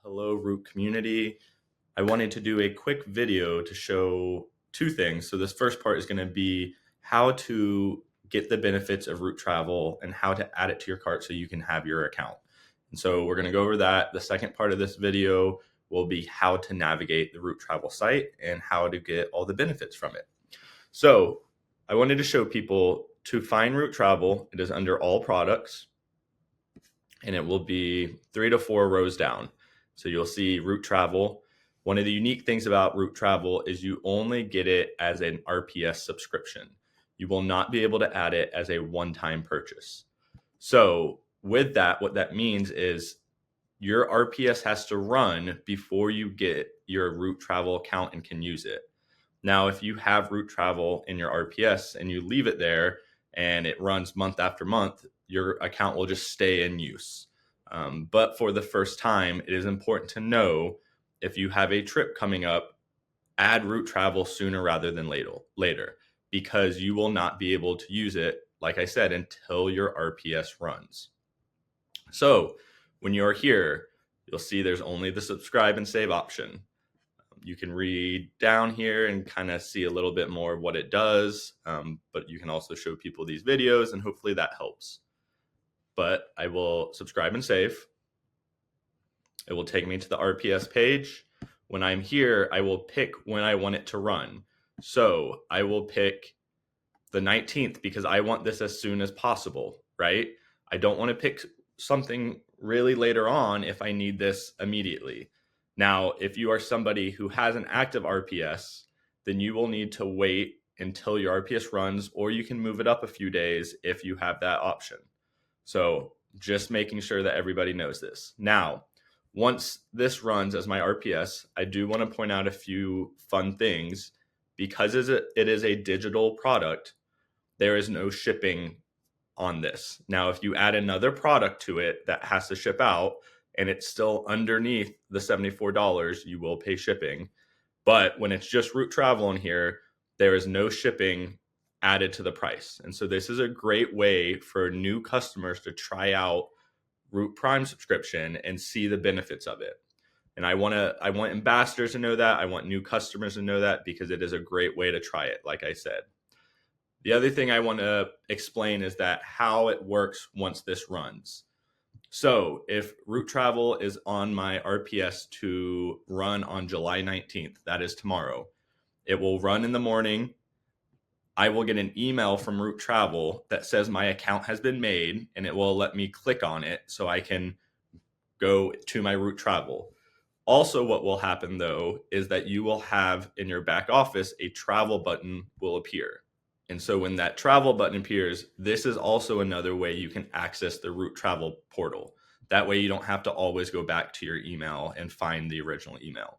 Hello, Root community. I wanted to do a quick video to show two things. So this first part is going to be how to get the benefits of Root Travel and how to add it to your cart so you can have your account. And so we're going to go over that. The second part of this video will be how to navigate the Root Travel site and how to get all the benefits from it. So I wanted to show people to find Root Travel. It is under all products, and it will be 3 to 4 rows down. So you'll see Root Travel. One of the unique things about Root Travel is you only get it as an RPS subscription. You will not be able to add it as a one-time purchase. So with that, what that means is your RPS has to run before you get your Root Travel account and can use it. Now, if you have Root Travel in your RPS and you leave it there and it runs month after month, your account will just stay in use. But for the first time, it is important to know if you have a trip coming up, add Root Travel sooner rather than later, because you will not be able to use it, like I said, until your RPS runs. So when you're here, you'll see there's only the subscribe and save option. You can read down here and kind of see a little bit more of what it does, but you can also show people these videos and hopefully that helps. But I will subscribe and save. It will take me to the RPS page. When I'm here, I will pick when I want it to run. So I will pick the 19th because I want this as soon as possible, right? I don't want to pick something really later on if I need this immediately. Now, if you are somebody who has an active RPS, then you will need to wait until your RPS runs, or you can move it up a few days if you have that option. So just making sure that everybody knows this. Now, once this runs as my RPS, I do want to point out a few fun things. Because it is a digital product, there is no shipping on this. Now, if you add another product to it that has to ship out and it's still underneath the $74, you will pay shipping. But when it's just Root Travel in here, there is no shipping added to the price. And so this is a great way for new customers to try out Root Prime subscription and see the benefits of it. And I want ambassadors to know that. I want new customers to know that because it is a great way to try it, like I said. The other thing I want to explain is that how it works once this runs. So if Root Travel is on my RPS to run on July 19th, that is tomorrow, it will run in the morning. I will get an email from Root Travel that says my account has been made, and it will let me click on it so I can go to my Root Travel. Also, what will happen though is that you will have in your back office a travel button will appear. And so when that travel button appears, this is also another way you can access the Root Travel portal. That way you don't have to always go back to your email and find the original email.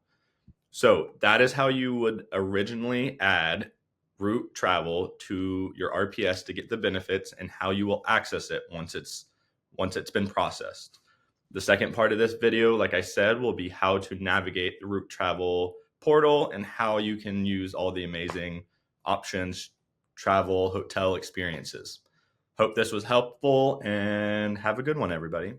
So that is how you would originally add Root Travel to your RPS to get the benefits and how you will access it once it's been processed. The second part of this video, like I said, will be how to navigate the Root Travel portal and how you can use all the amazing options, travel, hotel experiences. Hope this was helpful and have a good one, everybody.